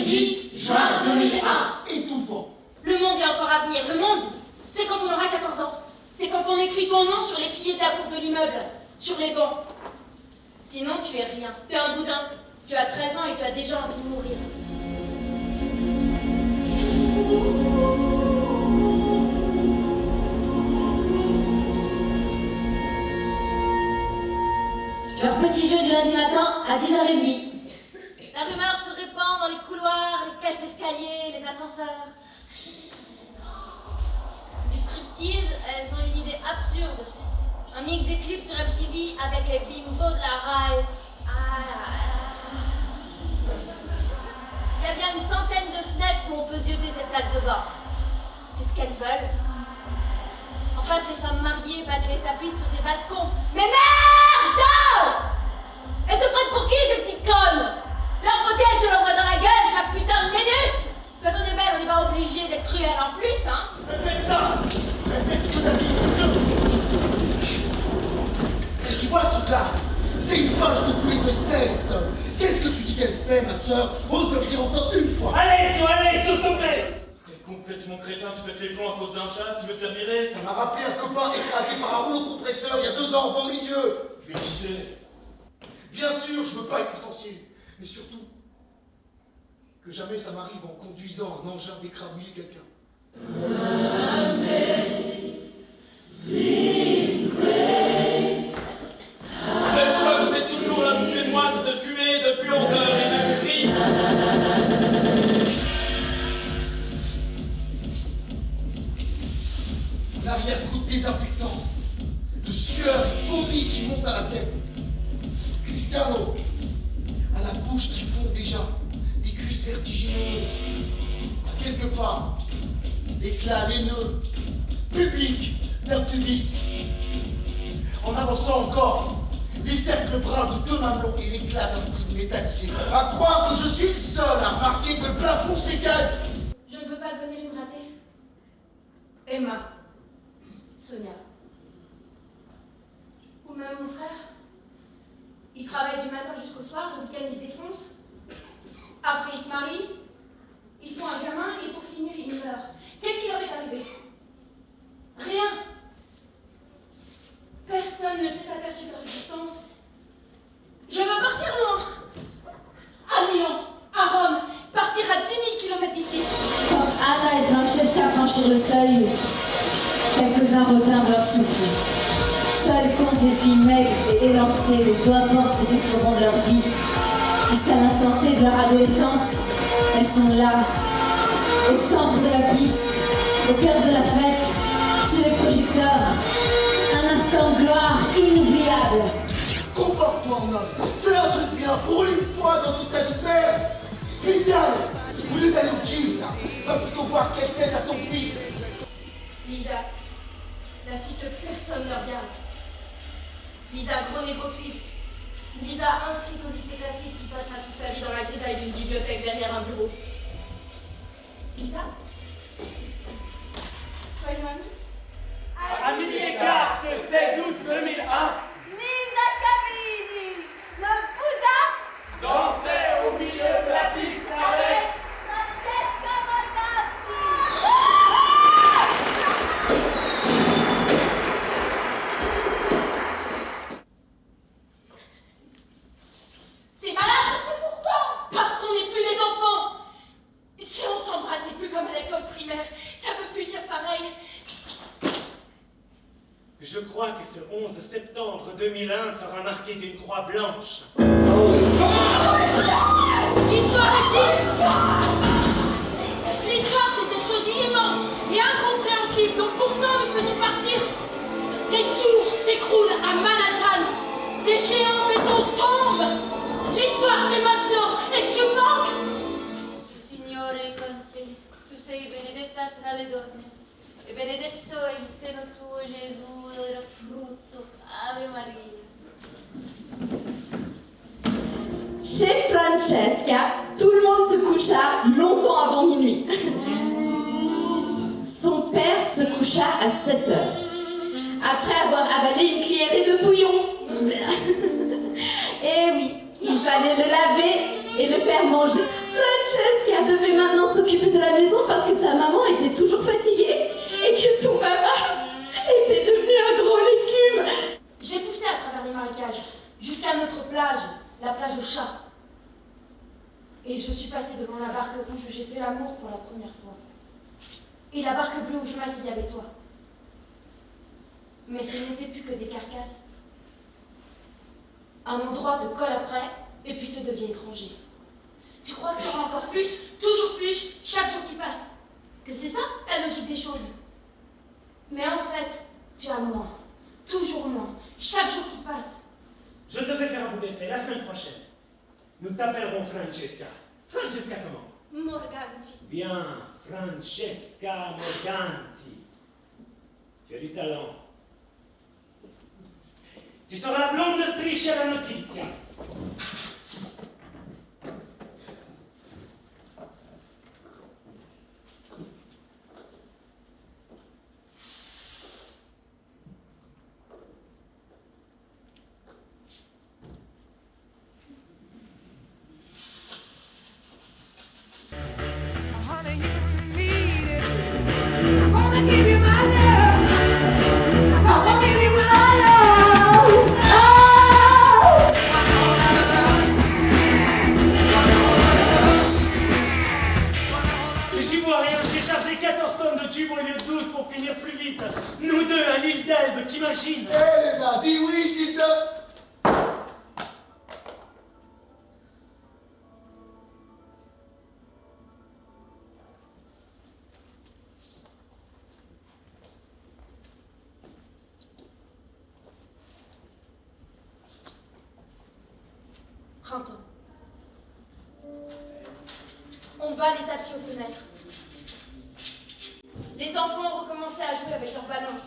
Mercredi, juin 2001. Étouffant. Le monde est encore à venir. Le monde, c'est quand on aura 14 ans. C'est quand on écrit ton nom sur les piliers de la cour de l'immeuble, sur les bancs. Sinon, tu es rien. Tu es un boudin. Tu as 13 ans et tu as déjà envie de mourir. Leur petit jeu du lundi matin à 10h30. La rumeur se répand dans les couloirs, les cages d'escalier, les ascenseurs. Du striptease, elles ont une idée absurde. Un mix des clips sur MTV avec les bimbos de la rail. Il y a bien une centaine de fenêtres où on peut zioter cette salle de bain. C'est ce qu'elles veulent. En face, des femmes mariées battent les tapis sur des balcons. Mais merde! Elles se prennent pour qui, ces petites connes? Leur beauté, elle te l'envoie dans la gueule chaque putain de minute. Quand on est belle, on n'est pas obligé d'être cruel en plus, hein? Répète ça. Répète ce que t'as dit. Et tu vois ce truc-là? C'est une page de coulée de 16 tonnes. Qu'est-ce que tu dis qu'elle fait, ma sœur? Ose me le dire encore une fois. Allez, s'il te plaît. T'es complètement crétin, tu pètes les plombs à cause d'un chat, tu veux te faire virer? Ça m'a rappelé un copain écrasé par un rouleau compresseur il y a 2 ans dans les yeux. Je vais pisser. Bien sûr, je veux pas être licencié. Mais surtout, que jamais ça m'arrive en conduisant un engin d'écrabouiller quelqu'un. Le choc, c'est toujours la bouffée moite de fumée, de puanteur et de cris. L'arrière-goût désinfectant, de sueur et de vomi qui monte à la tête. Cristiano, à la bouche qui fond déjà, des cuisses vertigineuses. Quelque part, l'éclat laineux, public d'un pubis. En avançant encore, les cercles bruns de 2 mamelons et l'éclat d'un string métallisé. À croire que je suis le seul à remarquer que le plafond s'égale. Je ne veux pas venir me rater. Emma. Sonia. Ou même mon frère. Il travaille du matin jusqu'au soir, le week-end il se défonce. Après il se marie, ils font un gamin et pour finir ils meurent. Qu'est-ce qui leur est arrivé? Rien. Personne ne s'est aperçu de leur existence. Je veux partir loin. À Lyon, à Rome, partir à 10 000 km d'ici. Quand Anna et Francesca franchirent le seuil, quelques-uns retinrent leur souffle. Seuls comptent les filles maigres et élancées de peu importe ce qu'ils feront de leur vie. Jusqu'à l'instant T de leur adolescence, elles sont là, au centre de la piste, au cœur de la fête, sous les projecteurs. Un instant de gloire inoubliable. Comporte-toi en homme. Fais un truc bien pour une fois dans toute ta vie de merde. Christian, au lieu d'aller au gym, là, va plutôt voir quelle tête à ton fils. Lisa, la fille que personne ne regarde. Lisa, gros négro suisse. Lisa, inscrite au lycée classique qui passera toute sa vie dans la grisaille d'une bibliothèque derrière un bureau. Lisa, soyez mamie. À midi et quart, ce 16 août 2001, Lisa Cavini, le Bouddha, dansait au milieu de la piste avec Francesca Morgatti. T'es malade? Mais pourquoi? Parce qu'on n'est plus des enfants. Si on s'embrassait plus comme à l'école primaire, ça peut plus dire pareil. Je crois que ce 11 septembre 2001 sera marqué d'une croix blanche. L'histoire existe. L'histoire, c'est cette chose immense et incompréhensible dont pourtant nous faisons partir. Les tours s'écroulent à Manhattan. Des géants en béton tombent. L'histoire, c'est maintenant et tu manques. Il Signore è con te, tu sei benedetta tra le donne, e benedetto è il seno tuo, Gesù, il frutto. Ave Maria. Chez Francesca, tout le monde se coucha longtemps avant minuit. Son père se coucha à 7 heures, après avoir avalé une cuillerée de bouillon. Eh oui, il fallait le laver et le faire manger. Francesca maintenant s'occuper de la maison parce que sa maman était toujours fatiguée et que son papa était devenu un gros légume. J'ai poussé à travers les marécages, jusqu'à notre plage, la plage aux chats. Et je suis passée devant la barque rouge où j'ai fait l'amour pour la première fois. Et la barque bleue où je m'asseyais avec toi. Mais ce n'était plus que des carcasses. Un endroit te colle après, et puis te devient étranger. Tu crois que tu auras encore plus, toujours plus, chaque jour qui passe. Que c'est ça, la logique des choses. Mais en fait, tu as moins, toujours moins, chaque jour qui passe. Je devais faire un bout d'essai la semaine prochaine. Nous t'appellerons Francesca. Francesca comment? Morganti. Bien, Francesca Morganti. Tu as du talent. Tu seras la blonde striscia à la notizia. Nous deux à l'île d'Elbe, t'imagines? Elena, dis oui, s'il te... Printemps. On bat les tapis aux fenêtres. Les enfants ont recommencé à jouer avec leurs ballons.